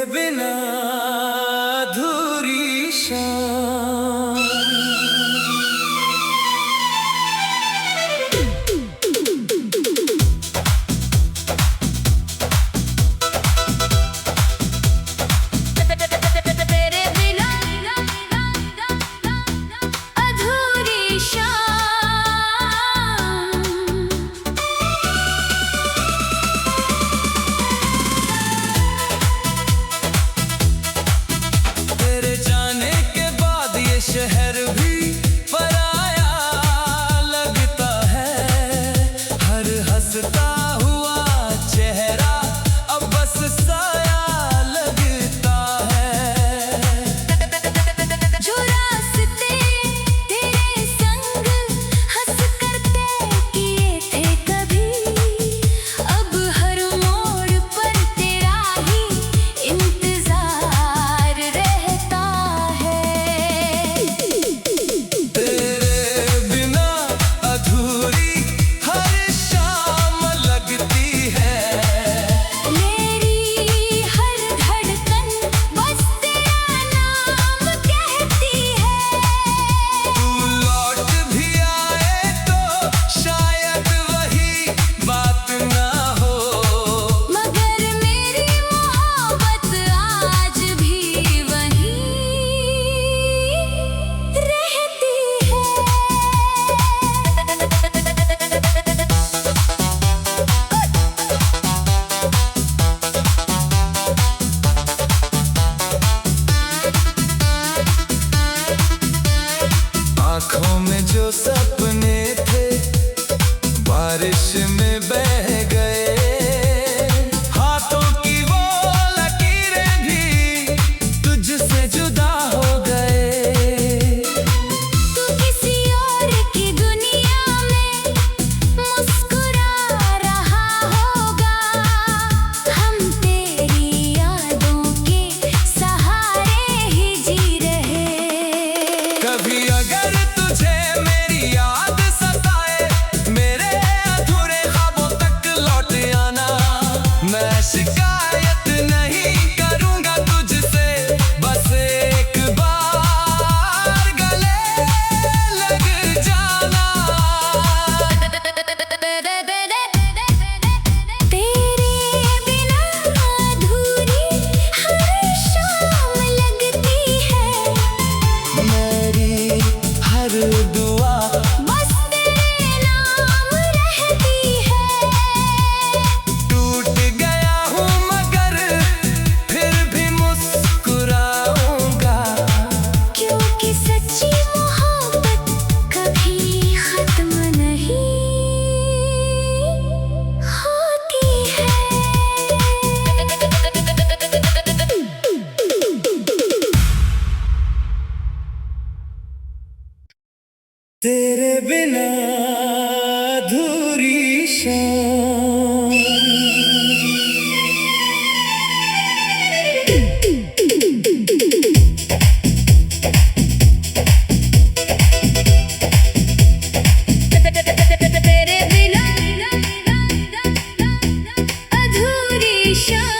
बिना अधूरी शाम। तेरे बिना अधूरी शाम। तेरे जाने के बाद ये शहर भी पराया लगता है। हर हंसता हुआ चेहरा अब बस साया लगता है। जो रास्ते तेरे संग हंस कर तय किए थे कभी, अब हर मोड़ पर तेरा ही इंतजार रहता है। तेरे बिना अधूरी हर शाम लगती है। मेरी हर धड़कन बस तेरा नाम कहती है। तू लौट भी आए तो शायद वही बात ना हो। मगर मेरी मोहब्बत आज भी वहीं रहती है। आँखों में जो सपने थे बारिश में बह गए। हाथों की वो लकीरें भी तुझसे जुदा हो गए। तू किसी और की दुनिया में मुस्कुरा रहा होगा। हम तेरी यादों के सहारे ही जी रहे। कभी अगर तुझे मेरी याद सताए, मेरे अधूरे ख्वाबों तक लौट आना। मैं शिकायत नहीं करूँगा तुझसे, बस एक बार गले लग जाना। तेरे बिना अधूरी हर शाम लगती है। मेरी हर दुआ बस तेरे नाम रहती है। टूट गया हूँ मगर फिर भी मुस्कुराऊंगा। क्योंकि सच्ची मोहब्बत कभी खत्म नहीं होती है। तेरे बिना अधूरी शाम। तेरे बिना अधूरी शाम।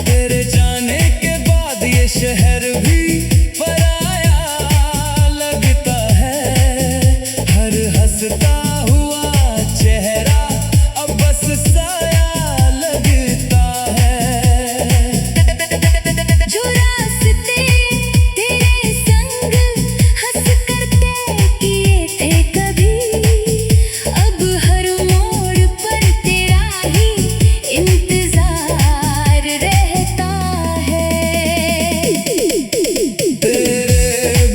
तेरे जाने के बाद ये शहर भी पराया लगता है। हर हंसता हुआ चेहरा अब बस साया लगता है। जो रास्ते तेरे संग हंस कर तय किए थे कभी, अब हर मोड़ पर तेरा ही इंतजार रहता है। तेरे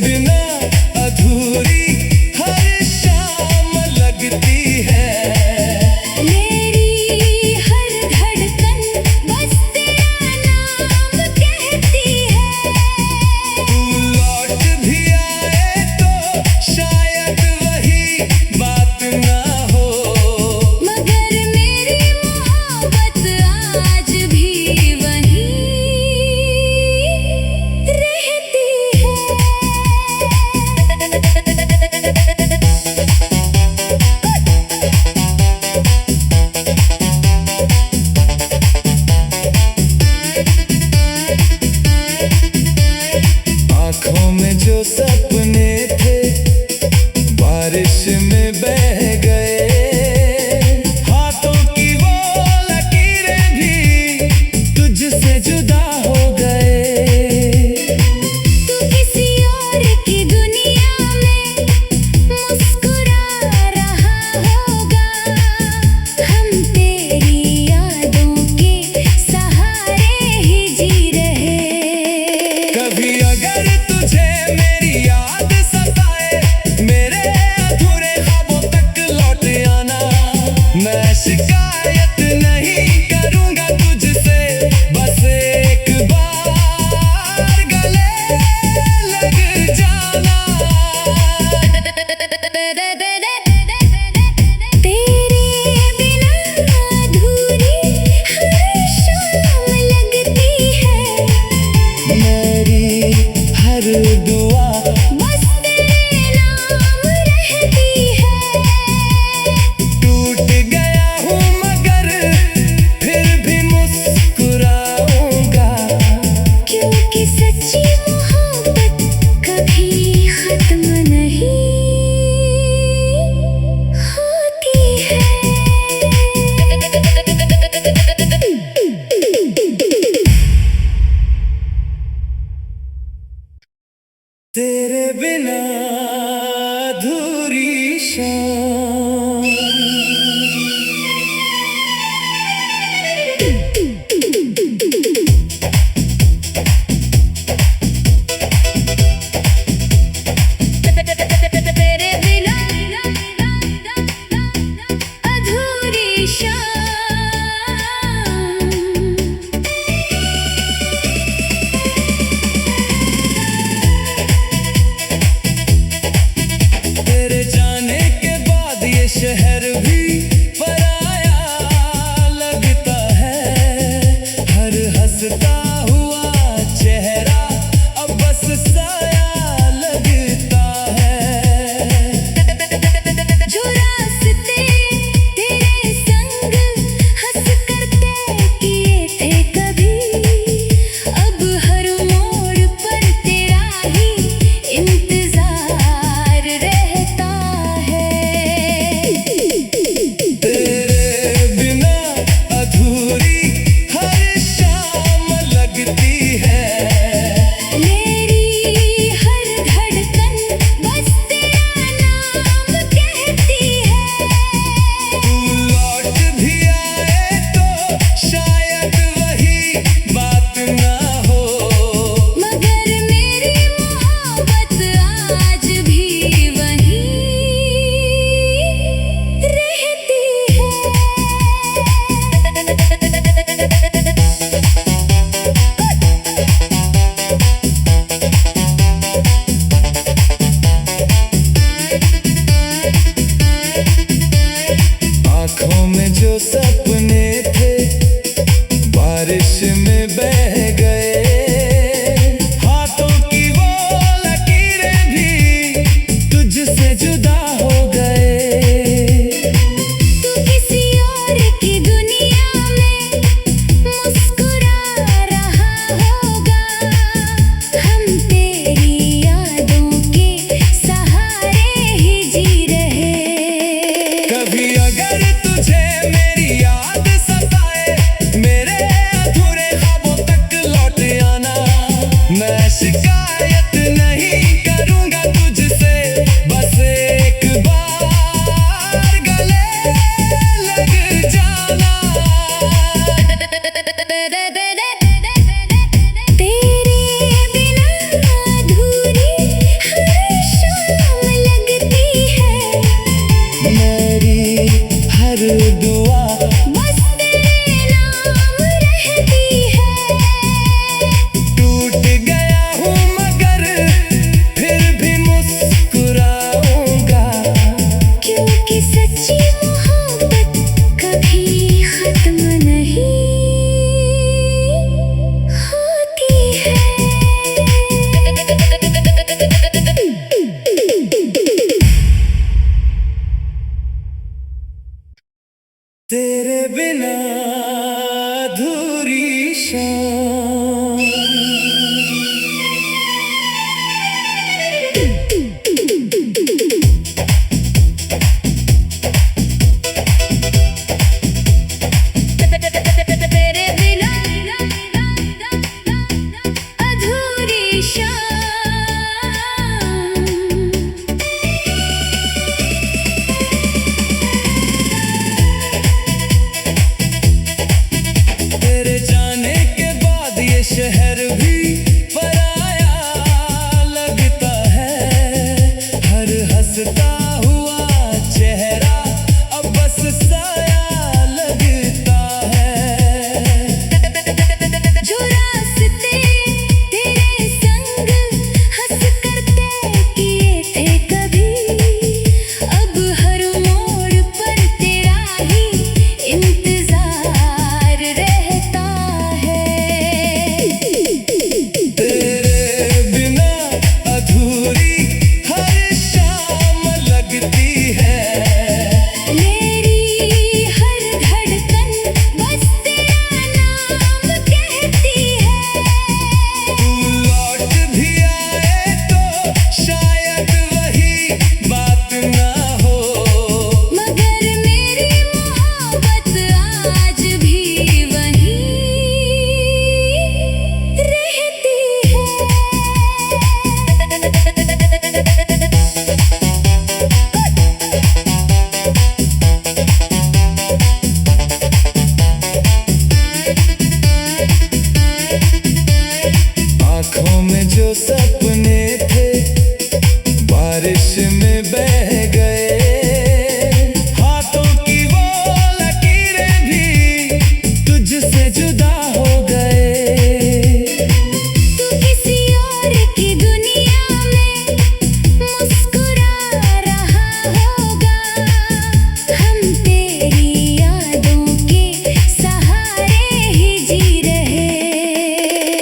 बिना अधूरी हर शाम जो सपने थे बारिश में बह गए, हाथों की वो लकीरें भी तुझसे जुदा हो गए। तू किसी और की दुनिया में मुस्कुरा रहा होगा, हम तेरी यादों के सहारे ही जी रहे। कभी अगर तुझे मेरी याद सताए, मेरे अधूरे ख्वाबों तक लौट आना। मैं शिकायत नहीं करूंगा तुझसे, बस एक बार गले लग जाना। तेरे बिना अधूरी हर शाम लगती है, मेरी हर दुआ बस तेरे नाम रहती है। टूट गया हूँ मगर फिर भी मुस्कुराऊंगा, क्योंकि सच्ची मोहब्बत कभी खत्म नहीं होती है। तेरे बिना अधूरी शाम। तेरे बिना अधूरी शाम। तेरे जाने के बाद ये शहर भी पराया लगता है। हर हंसता हुआ चेहरा अब बस साया लगता है। जो रास्ते तेरे संग हंस कर तय किए थे कभी, अब हर मोड़ पर तेरा ही इंतजार रहता है। हंसता हुआ चेहरा अब बस साया लगता है। जो रास्ते तेरे संग हंस कर तय किए थे कभी, अब हर मोड़ पर तेरा ही इंतजार रहता है। तेरे बिना अधूरी हर शाम लगती है। मेरी हर धड़कन बस तेरा नाम कहती है। तू लौट भी आए तो शायद वही बात ना हो, मगर मेरी मोहब्बत आज भी वहीं रहती है। आँखों में जो सपने थे बारिश में बह गए, हाथों की वो लकीरें भी तुझसे जुदा हो गए। तू किसी और की दुनिया में मुस्कुरा रहा होगा, हम तेरी यादों के सहारे ही जी रहे।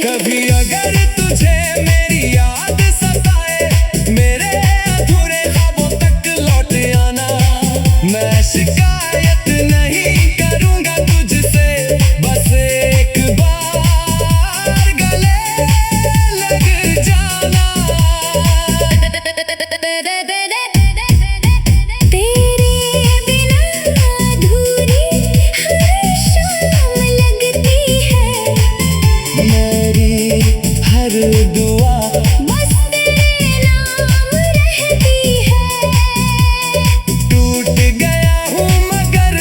कभी अगर तुझे मेरी याद सताए, मेरे अधूरे ख्वाबों तक लौट आना। मैं शिकायत नहीं करूँगा तुझसे, बस एक बार गले लग जाना। तेरे बिना अधूरी हर शाम लगती है। मेरी हर दुआ बस तेरे नाम रहती है। टूट गया हूँ मगर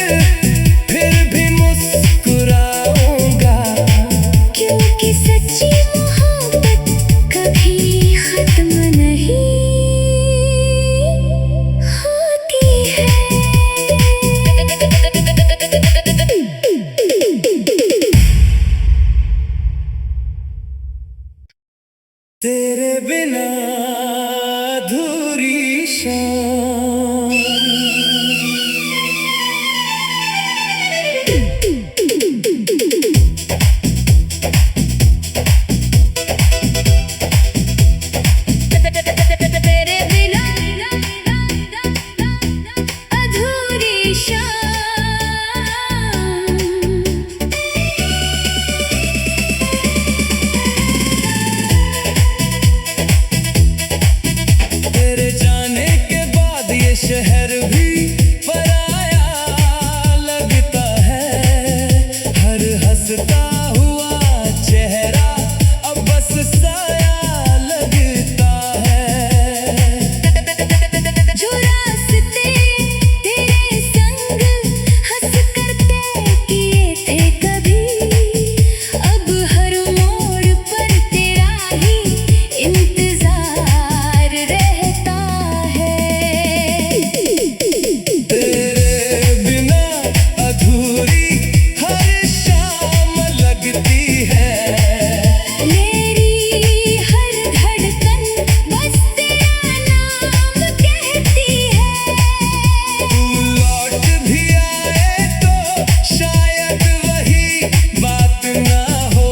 फिर भी मुस्कुराऊंगा, क्योंकि सच्ची मोहब्बत कभी खत्म नहीं होती है। तेरे बिना अधूरी शाम। तेरे बिना अधूरी शाम। तेरे जाने के बाद ये शहर भी पराया लगता है। हर हंसता हुआ चेहरा अब बस साया लगता है। जो रास्ते तेरे संग हंस कर तय किए थे कभी, अब हर मोड़ पर तेरा ही इंतजार रहता है। तेरे बिना अधूरी हर शाम लगती है। मेरी हर धड़कन बस तेरा नाम कहती है। तू लौट भी आए तो शायद वही बात ना हो,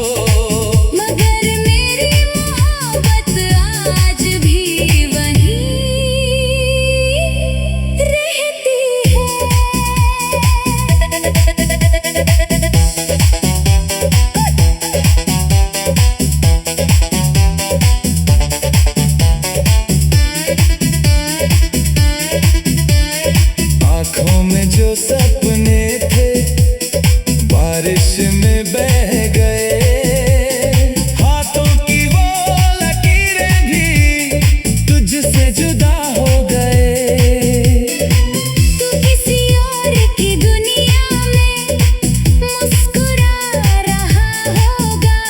मगर मेरी मोहब्बत आज भी वहीं रहती है। आँखों में जो सपने थे बारिश में बह गए, हाथों की वो लकीरें भी तुझसे जुदा हो गए। तू किसी और की दुनिया में मुस्कुरा रहा होगा,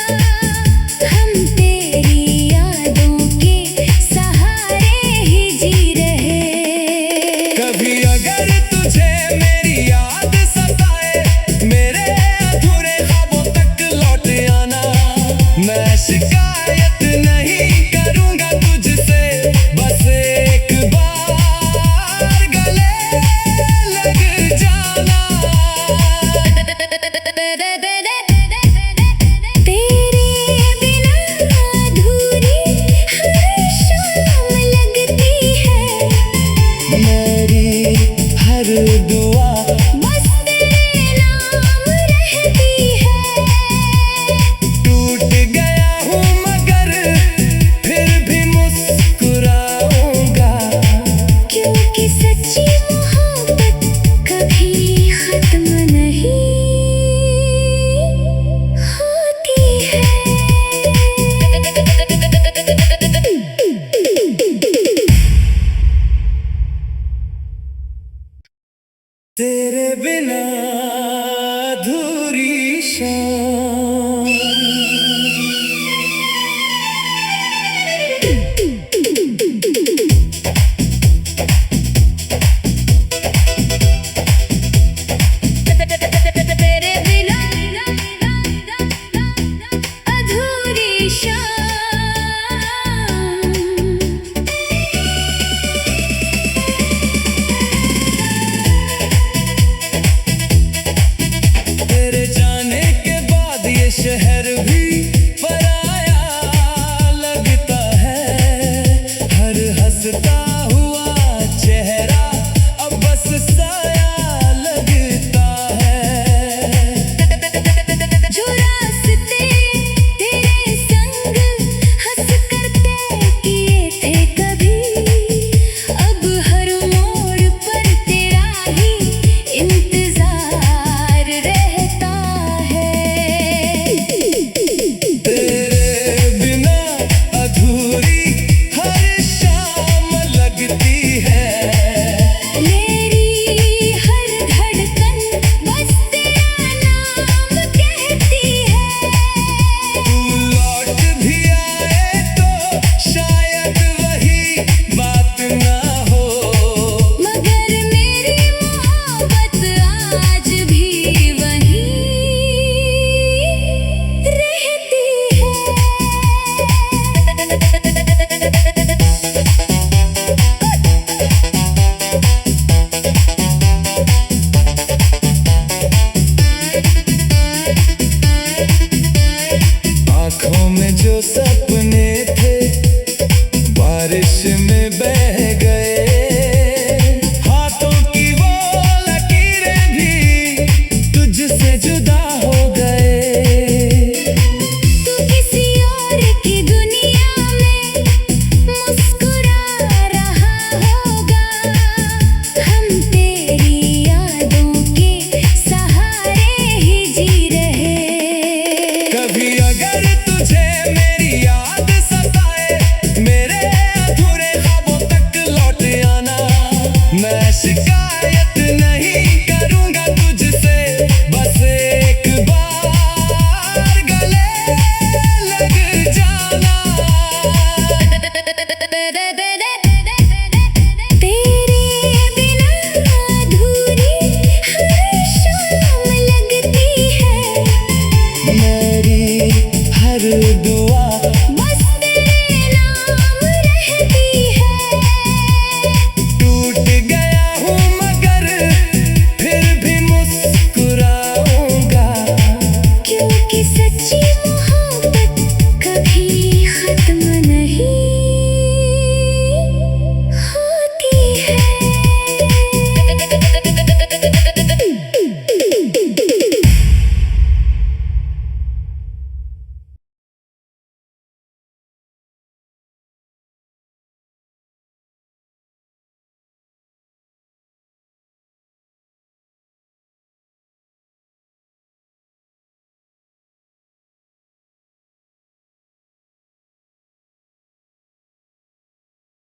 हम तेरी यादों के सहारे ही जी रहे। तेरे बिना अधूरी शाम। तेरे बिना अधूरी शाम। तेरे जाने के बाद ये शहर भी पराया लगता है। हर हंसता हुआ चेहरा अब बस साया लगता है। जो रास्ते तेरे संग हंस कर तय किए थे कभी, अब हर मोड़ पर तेरा ही इंतजार रहता है। तेरे बिना अधूरी हर शाम लगती है।